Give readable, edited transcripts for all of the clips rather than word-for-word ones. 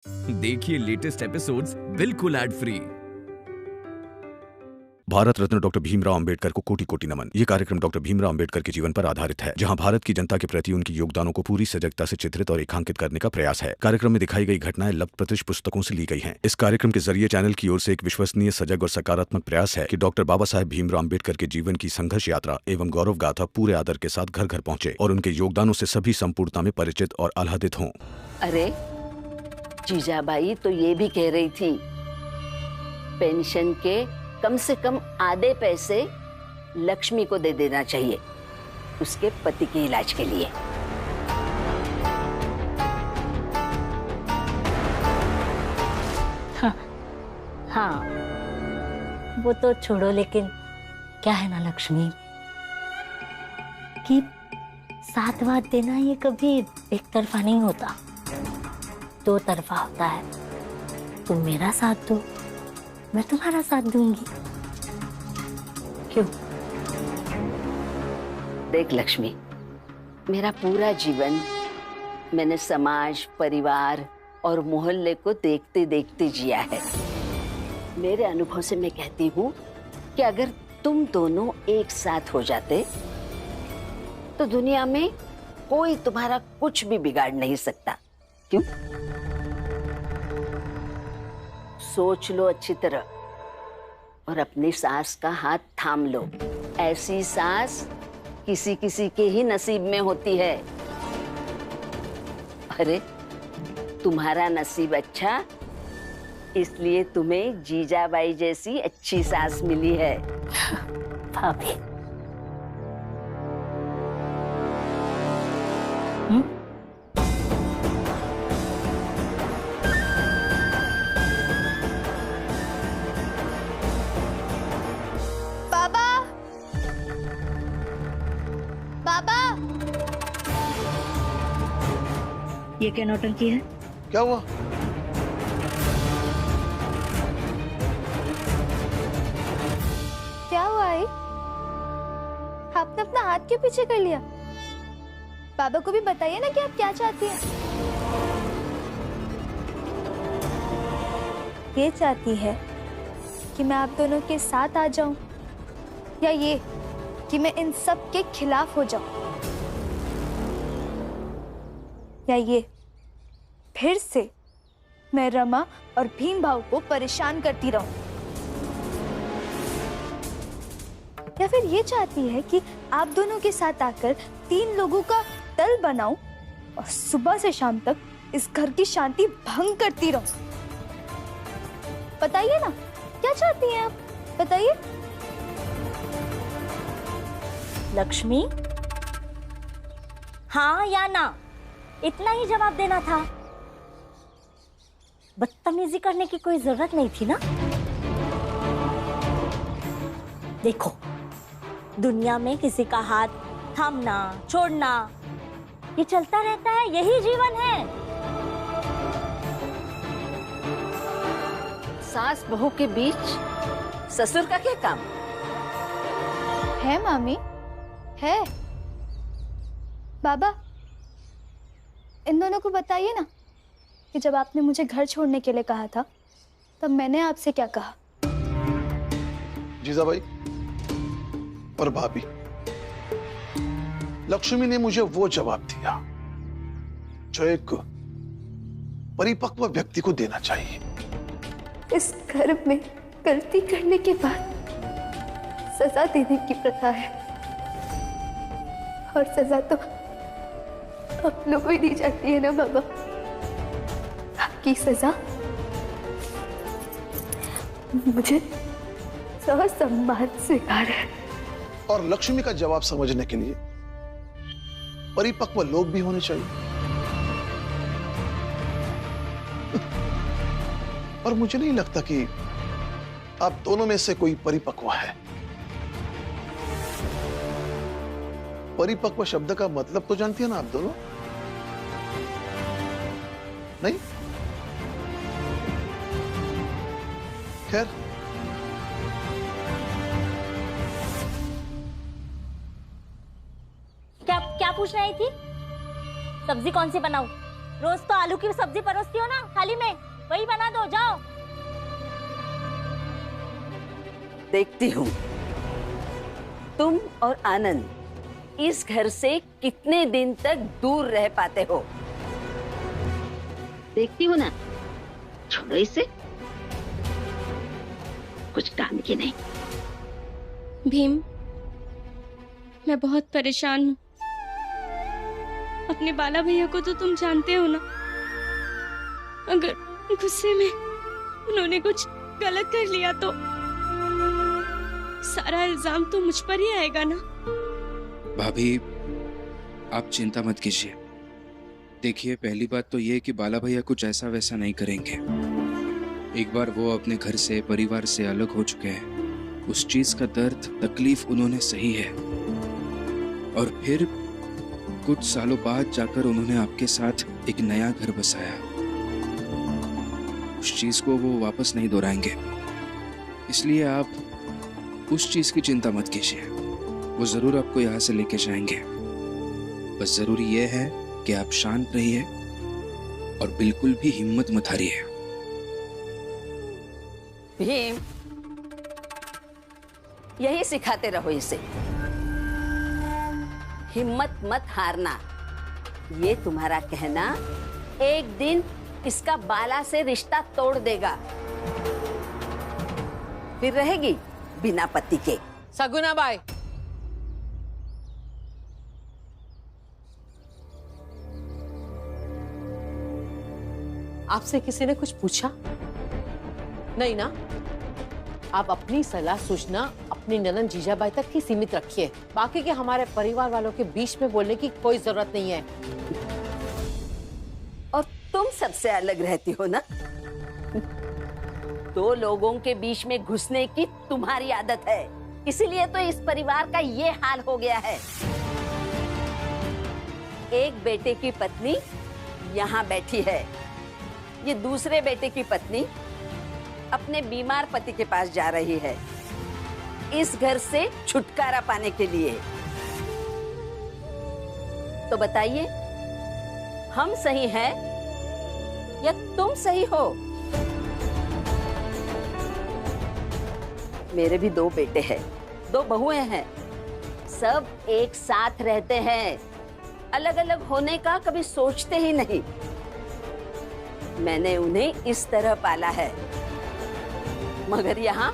देखिए latest episodes बिल्कुल ad free. Bharat Ratna doctor Bhimrao Ambedkar को कोटि कोटि नमन। ये कार्यक्रम डॉक्टर भीमराव अंबेडकर के जीवन पर आधारित है, जहां भारत की जनता के प्रति उनके योगदानों को पूरी सजगता से चित्रित और रेखांकित करने का प्रयास है। कार्यक्रम में दिखाई गई घटनाएं लब्ध पुस्तकों से ली गई हैं। इस कार्यक्रम के जरिए चैनल की ओर से एक विश्वसनीय, सजग और सकारात्मक प्रयास है कि डॉक्टर बाबा साहेब भीमराव अंबेडकर के जीवन की संघर्ष यात्रा एवं गौरव गाथा पूरे आदर के साथ घर घर पहुंचे और उनके योगदानों से सभी संपूर्णता में परिचित और आह्लादित हों। अरे जीजाबाई तो ये भी कह रही थी, पेंशन के कम से कम आधे पैसे लक्ष्मी को दे देना चाहिए उसके पति के इलाज के लिए। हाँ, वो तो छोड़ो, लेकिन क्या है ना लक्ष्मी कि साथ वाथ देना ये कभी एक तरफा नहीं होता, दो तरफा होता है। तुम मेरा साथ दो, मैं तुम्हारा साथ दूंगी। क्यों? देख लक्ष्मी, मेरा पूरा जीवन मैंने समाज, परिवार और मोहल्ले को देखते देखते जिया है। मेरे अनुभव से मैं कहती हूँ कि अगर तुम दोनों एक साथ हो जाते तो दुनिया में कोई तुम्हारा कुछ भी बिगाड़ नहीं सकता। क्यों? सोच लो अच्छी तरह और अपनी सास का हाथ थाम लो। ऐसी सास किसी किसी के ही नसीब में होती है। अरे तुम्हारा नसीब अच्छा, इसलिए तुम्हें जीजाबाई जैसी अच्छी सास मिली है। भाभी, ये क्या नौटंकी है? क्या हुआ? क्या हुआ है? आपने अपना हाथ क्यों पीछे कर लिया? बाबा को भी बताइए ना कि आप क्या चाहती हैं। ये चाहती है कि मैं आप दोनों के साथ आ जाऊं, या ये कि मैं इन सब के खिलाफ हो जाऊं, या ये फिर से मैं रमा और भीम भाव को परेशान करती रहूं, या फिर ये चाहती है कि आप दोनों के साथ आकर 3 लोगों का दल बनाऊं और सुबह से शाम तक इस घर की शांति भंग करती रहूं। बताइए ना, क्या चाहती हैं आप? बताइए। लक्ष्मी, हाँ या ना, इतना ही जवाब देना था। बदतमीजी करने की कोई जरूरत नहीं थी ना। देखो, दुनिया में किसी का हाथ थामना, छोड़ना, ये चलता रहता है, यही जीवन है। सास बहू के बीच ससुर का क्या काम है? मामी है। बाबा, इन दोनों को बताइए ना कि जब आपने मुझे घर छोड़ने के लिए कहा था, तब मैंने आपसे क्या कहा? जीजाबाई और भाभी, लक्ष्मी ने मुझे वो जवाब दिया जो एक परिपक्व व्यक्ति को देना चाहिए। इस घर में गलती करने के बाद सजा देने की प्रथा है, और सजा तो आप लोगों को ही दी जाती है ना बाबा। आपकी सजा मुझे ससम्मान स्वीकार है। और लक्ष्मी का जवाब समझने के लिए परिपक्व लोग भी होने चाहिए। और मुझे नहीं लगता कि आप दोनों में से कोई परिपक्व है। परिपक्व शब्द का मतलब तो जानती है ना आप दोनों? नहीं? खैर, क्या पूछ रही थी? सब्जी कौन सी बनाऊं? रोज तो आलू की सब्जी परोसती हो ना थाली में, वही बना दो, जाओ। देखती हूँ तुम और आनंद इस घर से कितने दिन तक दूर रह पाते हो। देखती हूँ ना, छोड़ो इसे, कुछ काम की नहीं। भीम, मैं बहुत परेशान हूँ। अपने बाला भैया को तो तुम जानते हो ना, अगर गुस्से में उन्होंने कुछ गलत कर लिया तो सारा इल्जाम तो मुझ पर ही आएगा ना। भाभी, आप चिंता मत कीजिए। देखिए, पहली बात तो ये कि बाला भैया कुछ ऐसा वैसा नहीं करेंगे। एक बार वो अपने घर से, परिवार से अलग हो चुके हैं। उस चीज का दर्द, तकलीफ उन्होंने सही है, और फिर कुछ सालों बाद जाकर उन्होंने आपके साथ एक नया घर बसाया। उस चीज को वो वापस नहीं दोहराएंगे, इसलिए आप उस चीज की चिंता मत कीजिए। वो जरूर आपको यहाँ से लेके जाएंगे। बस जरूरी ये है कि आप शांत रहिए और बिल्कुल भी हिम्मत मत हारिए। भीम, यही सिखाते रहो इसे, हिम्मत मत हारना। ये तुम्हारा कहना एक दिन इसका बाला से रिश्ता तोड़ देगा, फिर रहेगी बिना पति के। सगुना बाई, आपसे किसी ने कुछ पूछा? नहीं ना? आप अपनी सलाह सूचना अपनी ननद जीजाबाई तक ही सीमित रखिए। बाकी के हमारे परिवार वालों के बीच में बोलने की कोई जरूरत नहीं है। और तुम सबसे अलग रहती हो ना। दो लोगों के बीच में घुसने की तुम्हारी आदत है, इसीलिए तो इस परिवार का ये हाल हो गया है। एक बेटे की पत्नी यहाँ बैठी है, ये दूसरे बेटे की पत्नी अपने बीमार पति के पास जा रही है, इस घर से छुटकारा पाने के लिए। तो बताइए, हम सही हैं या तुम सही हो? मेरे भी दो बेटे हैं, दो बहुएं हैं, सब एक साथ रहते हैं, अलग अलग होने का कभी सोचते ही नहीं। मैंने उन्हें इस तरह पाला है, मगर यहाँ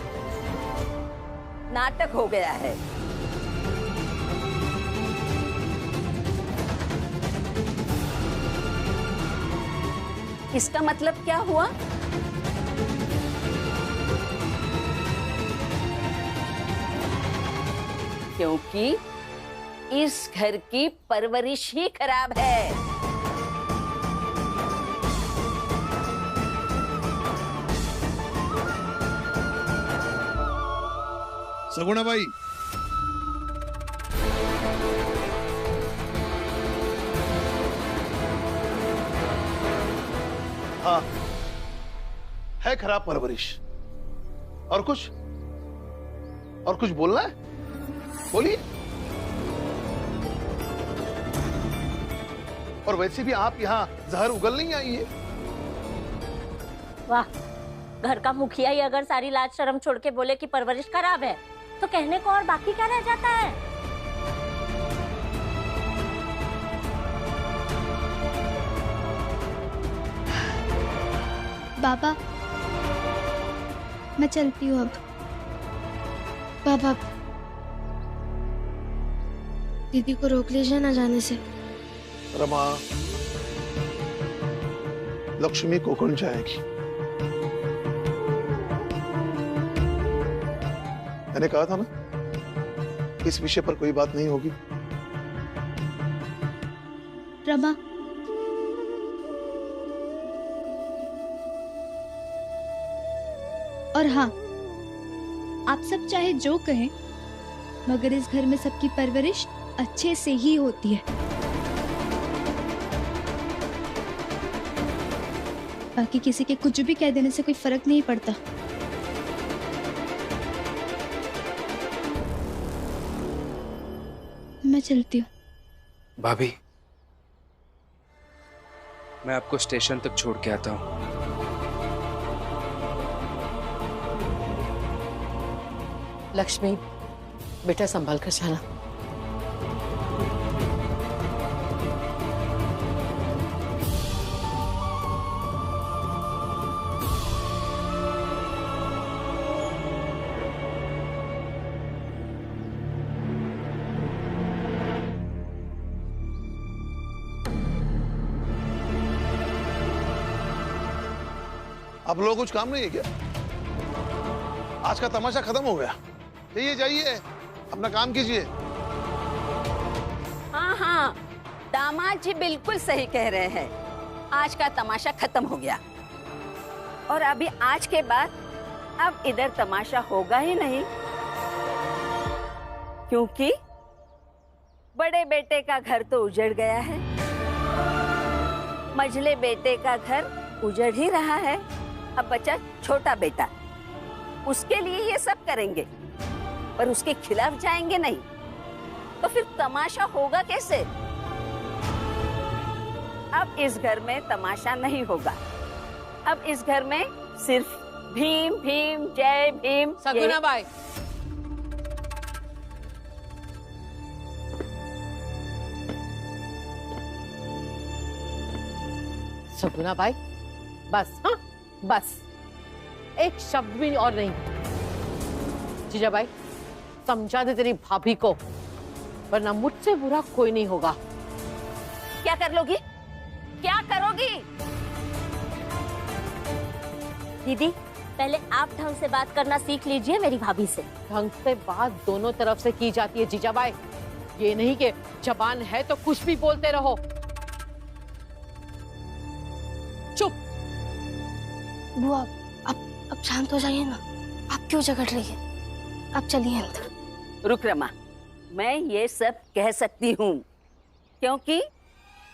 नाटक हो गया है। इसका मतलब क्या हुआ? क्योंकि इस घर की परवरिश ही खराब है। सगुना बाई, हाँ, है खराब परवरिश। और कुछ बोलना है? बोलिए। और वैसे भी आप यहाँ जहर उगल नहीं आई है। वाह, घर का मुखिया ही अगर सारी लाज शर्म छोड़ के बोले कि परवरिश खराब है, तो कहने को और बाकी क्या रह जाता है? बाबा, मैं चलती हूँ अब। बाबा, दीदी को रोक लीजिए ना जाने से। रमा, लक्ष्मी कोकण जाएगी। मैंने कहा था ना, इस विषय पर कोई बात नहीं होगी। रमा, और हाँ, आप सब चाहे जो कहें, मगर इस घर में सबकी परवरिश अच्छे से ही होती है। बाकी किसी के कुछ भी कह देने से कोई फर्क नहीं पड़ता। मैं चलती हूँ। भाभी, मैं आपको स्टेशन तक छोड़ के आता हूँ। लक्ष्मी, बेटा संभाल कर जाना। आप लोगों को कुछ काम नहीं है क्या? आज का तमाशा खत्म हो गया। जाइए जाइए, अपना काम कीजिए। हाँ हाँ, दामाद जी बिल्कुल सही कह रहे हैं। आज का तमाशा खत्म हो गया और अभी आज के बाद अब इधर तमाशा होगा ही नहीं, क्योंकि बड़े बेटे का घर तो उजड़ गया है, मझले बेटे का घर उजड़ ही रहा है। अब बचा छोटा बेटा, उसके लिए ये सब करेंगे पर उसके खिलाफ जाएंगे नहीं, तो फिर तमाशा होगा कैसे? अब इस घर में तमाशा नहीं होगा। अब इस घर में सिर्फ भीम भीम जय भीम। सगुना बाई, सगुना बाई, बस। हाँ बस, एक शब्द भी और नहीं। जीजाबाई, समझा दे तेरी भाभी को, वरना मुझसे बुरा कोई नहीं होगा। क्या कर लोगी? क्या करोगी? दीदी, पहले आप ढंग से बात करना सीख लीजिए मेरी भाभी से। ढंग से बात दोनों तरफ से की जाती है जीजाबाई, ये नहीं कि जबान है तो कुछ भी बोलते रहो। चुप। बुआ, अब शांत हो जाइए ना। आप क्यों झगड़ रही है? आप चलिए अंदर। रुक रमा, मैं ये सब कह सकती हूँ क्योंकि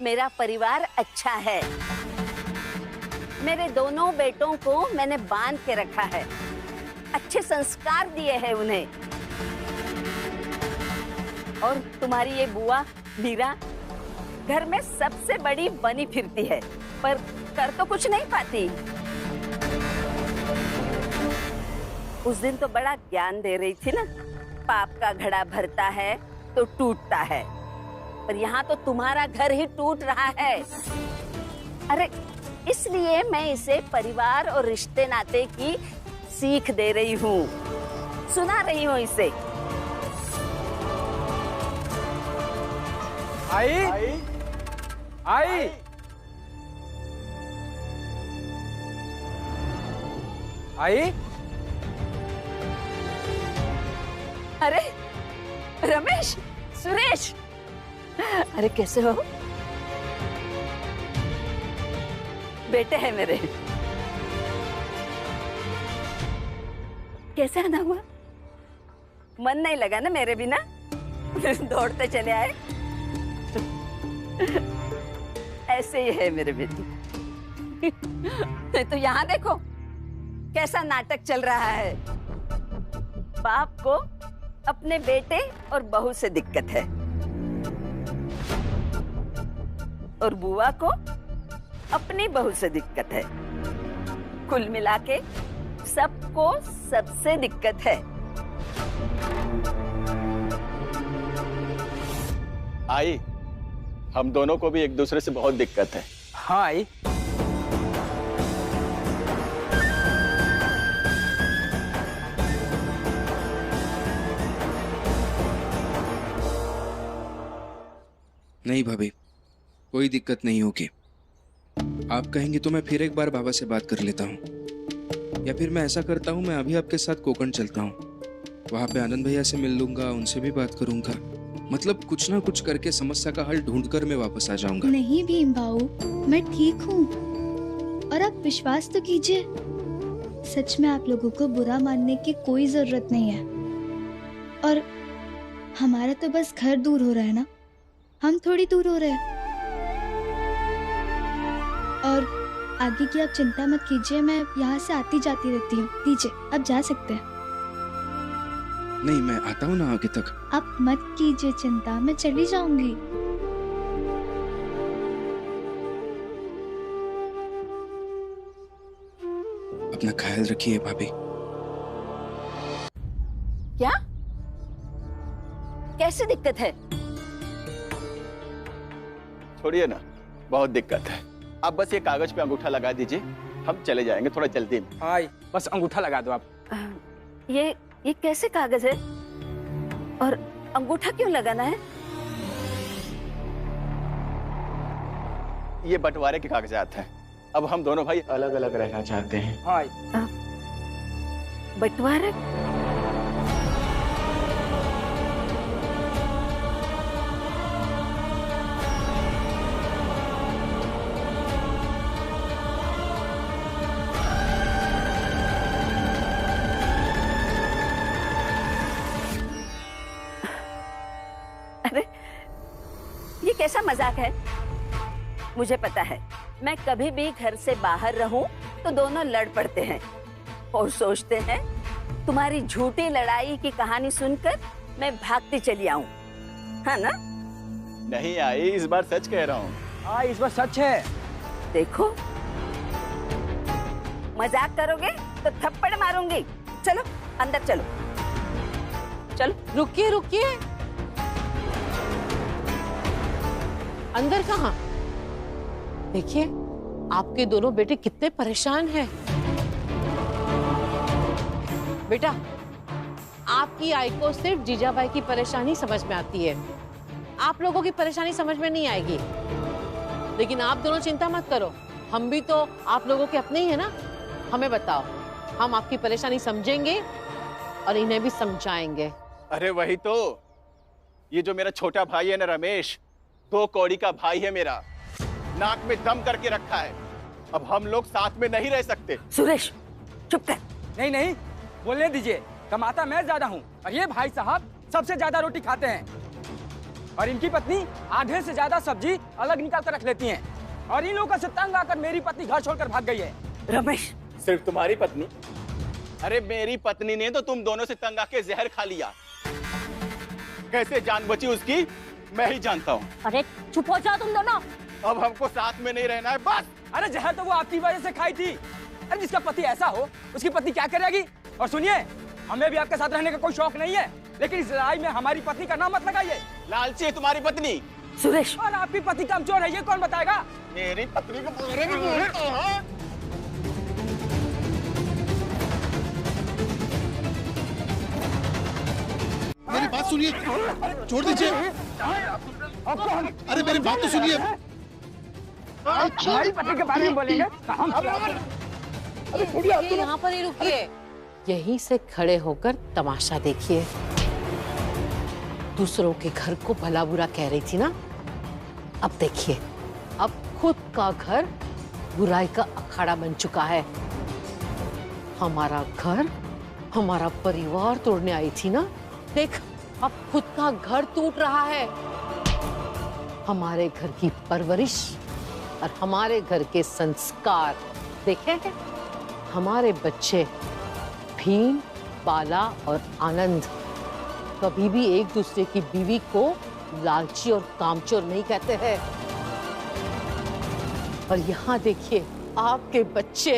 मेरा परिवार अच्छा है। मेरे दोनों बेटों को मैंने बांध के रखा है, अच्छे संस्कार दिए हैं उन्हें। और तुम्हारी ये बुआ मीरा घर में सबसे बड़ी बनी फिरती है, पर कर तो कुछ नहीं पाती। उस दिन तो बड़ा ज्ञान दे रही थी ना, पाप का घड़ा भरता है तो टूटता है, पर यहाँ तो तुम्हारा घर ही टूट रहा है। अरे इसलिए मैं इसे परिवार और रिश्ते नाते की सीख दे रही हूँ, सुना रही हूँ इसे। आई आई, आई। आई। अरे रमेश, सुरेश, अरे कैसे हो? बेटे हैं मेरे। कैसे आना हुआ? मन नहीं लगा ना मेरे बिना? दौड़ते चले आए। ऐसे ही है मेरे बेटी। तो यहाँ देखो कैसा नाटक चल रहा है। बाप को अपने बेटे और बहू से दिक्कत है और बुआ को अपनी बहू से दिक्कत है। कुल मिला के सबको सबसे दिक्कत है। आई, हम दोनों को भी एक दूसरे से बहुत दिक्कत है। हाँ आई। नहीं भाभी, कोई दिक्कत नहीं होगी। आप कहेंगे तो मैं फिर एक बार बाबा से बात कर लेता हूँ, या फिर मैं ऐसा करता हूँ, मैं अभी आपके साथ कोकण चलता हूँ, वहाँ पे आनंद भैया से मिल लूंगा, उनसे भी बात करूंगा। मतलब कुछ ना कुछ करके समस्या का हल ढूंढकर मैं वापस आ जाऊंगा। नहीं भीम बाऊ, मैं ठीक हूँ और आप विश्वास तो कीजिए, सच में आप लोगों को बुरा मानने की कोई जरूरत नहीं है। और हमारा तो बस घर दूर हो रहा है ना, हम थोड़ी दूर हो रहे हैं। और आगे की आप चिंता मत कीजिए, मैं यहाँ से आती जाती रहती हूँ। लीजिए, आप जा सकते हैं। नहीं, मैं आता हूँ ना आगे तक। आप मत कीजिए चिंता, मैं चली जाऊंगी। अपना ख्याल रखिए भाभी। क्या? कैसी दिक्कत है? छोड़िए ना, बहुत दिक्कत है। आप बस ये कागज पे अंगूठा लगा दीजिए, हम चले जाएंगे थोड़ा जल्दी में। हाँ, बस अंगूठा लगा दो आप। ये कैसे कागज है और अंगूठा क्यों लगाना है? ये बंटवारे के कागजात हैं। अब हम दोनों भाई अलग अलग रहना चाहते हैं। हाँ। बंटवारा? अरे ये कैसा मजाक है? मुझे पता है, मैं कभी भी घर से बाहर रहूं तो दोनों लड़ पड़ते हैं और सोचते हैं तुम्हारी झूठी लड़ाई की कहानी सुनकर मैं भागती चली आऊं, है ना? नहीं आई, इस बार सच कह रहा हूँ। हाँ, इस बार सच है। देखो, मजाक करोगे तो थप्पड़ मारूंगी। चलो अंदर चलो। चलो। रुकिए रुकिए, अंदर कहाँ? देखिए, आपके दोनों बेटे कितने परेशान हैं। बेटा, आपकी आई को सिर्फ जीजाबाई की परेशानी समझ में आती है, आप लोगों की परेशानी समझ में नहीं आएगी। लेकिन आप दोनों चिंता मत करो, हम भी तो आप लोगों के अपने ही है ना। हमें बताओ, हम आपकी परेशानी समझेंगे और इन्हें भी समझाएंगे। अरे वही तो, ये जो मेरा छोटा भाई है ना रमेश, 2 कौड़ी का भाई है मेरा, नाक में दम करके रखा है। अब हम लोग साथ में नहीं रह सकते। सुरेश चुप कर। नहीं नहीं, बोलने दीजिए, कमाता मैं ज्यादा हूँ और ये भाई साहब सबसे ज्यादा रोटी खाते हैं और इनकी पत्नी आधे से ज्यादा सब्जी अलग निकाल कर रख लेती हैं और इन लोगों से तंग आकर मेरी पत्नी घर छोड़कर भाग गई है। रमेश, सिर्फ तुम्हारी पत्नी? अरे मेरी पत्नी ने तो तुम दोनों से तंग आके जहर खा लिया। कैसे जान बची उसकी मैं ही जानता हूँ। अरे चुप हो जाओ तुम दोनों। अब हमको साथ में नहीं रहना है, बस। अरे जहर तो वो आपकी वजह से खाई थी। अरे जिसका पति ऐसा हो, उसकी पत्नी क्या करेगी? और सुनिए, हमें भी आपके साथ रहने का कोई शौक नहीं है, लेकिन इस लड़ाई में हमारी पत्नी का नाम मत लगाइए। लालची है तुम्हारी पत्नी। सुरेश, और आपकी पत्नी कमजोर है, ये कौन बताएगा? मेरी पत्नी को पूरे भी बोलता है। मेरी बात सुनिए, छोड़ दीजिए। अरे मेरी बात तो सुनिए। हमारी पत्नी के बारे में बोलेंगे? रुकिए, यहाँ पर ही रुकिए। यहीं से खड़े होकर तमाशा देखिए। दूसरों के घर को भला बुरा कह रही थी ना, अब देखिए, अब खुद का घर बुराई का अखाड़ा बन चुका है। हमारा घर, हमारा परिवार तोड़ने आई थी ना, देख अब खुद का घर टूट रहा है। हमारे घर की परवरिश और हमारे घर के संस्कार देखे हैं। हमारे बच्चे भीम, बाला और आनंद कभी भी एक दूसरे की बीवी को लालची और कामचोर नहीं कहते हैं। और यहाँ देखिए, आपके बच्चे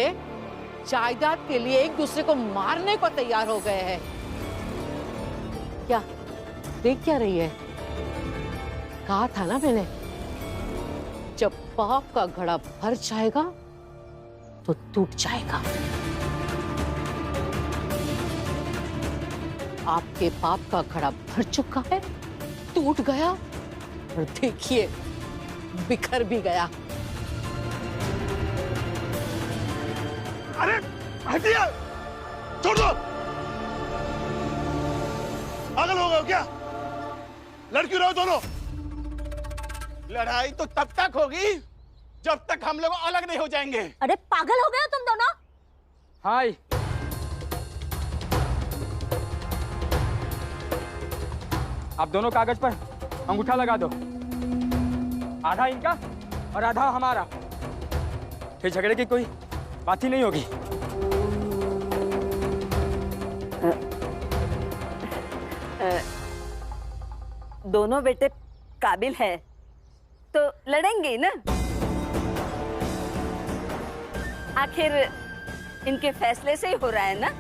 जायदाद के लिए एक दूसरे को मारने को तैयार हो गए हैं। क्या देख क्या रही है? कहा था ना मैंने, जब पाप का घड़ा भर जाएगा तो टूट जाएगा। आपके पाप का घड़ा भर चुका है, टूट गया और देखिए बिखर भी गया। अरे हटिए, छोड़ दो। पागल हो गए हो क्या? लड़ क्यों रहे हो दोनों? लड़ाई तो तब तक होगी जब तक हम लोग अलग नहीं हो जाएंगे। अरे पागल हो गए हो तुम दोनों? हाय, आप दोनों कागज पर अंगूठा लगा दो, आधा इनका और आधा हमारा। फिर झगड़े की कोई बात ही नहीं होगी। दोनों बेटे काबिल है तो लड़ेंगे ना। आखिर इनके फैसले से ही हो रहा है ना?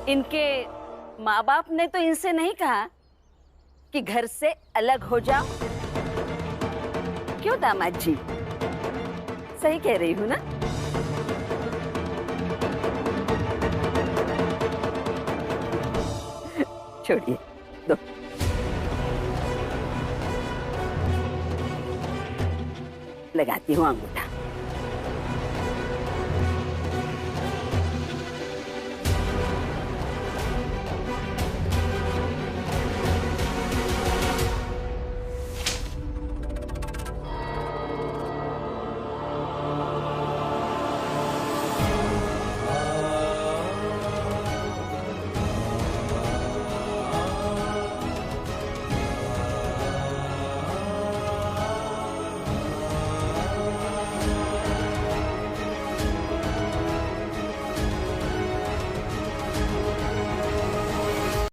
इनके माँ बाप ने तो इनसे नहीं कहा कि घर से अलग हो जाओ। क्यों दामाद जी, सही कह रही हूँ ना? छोड़िए, दो। लगाती हूँ अंगूठा।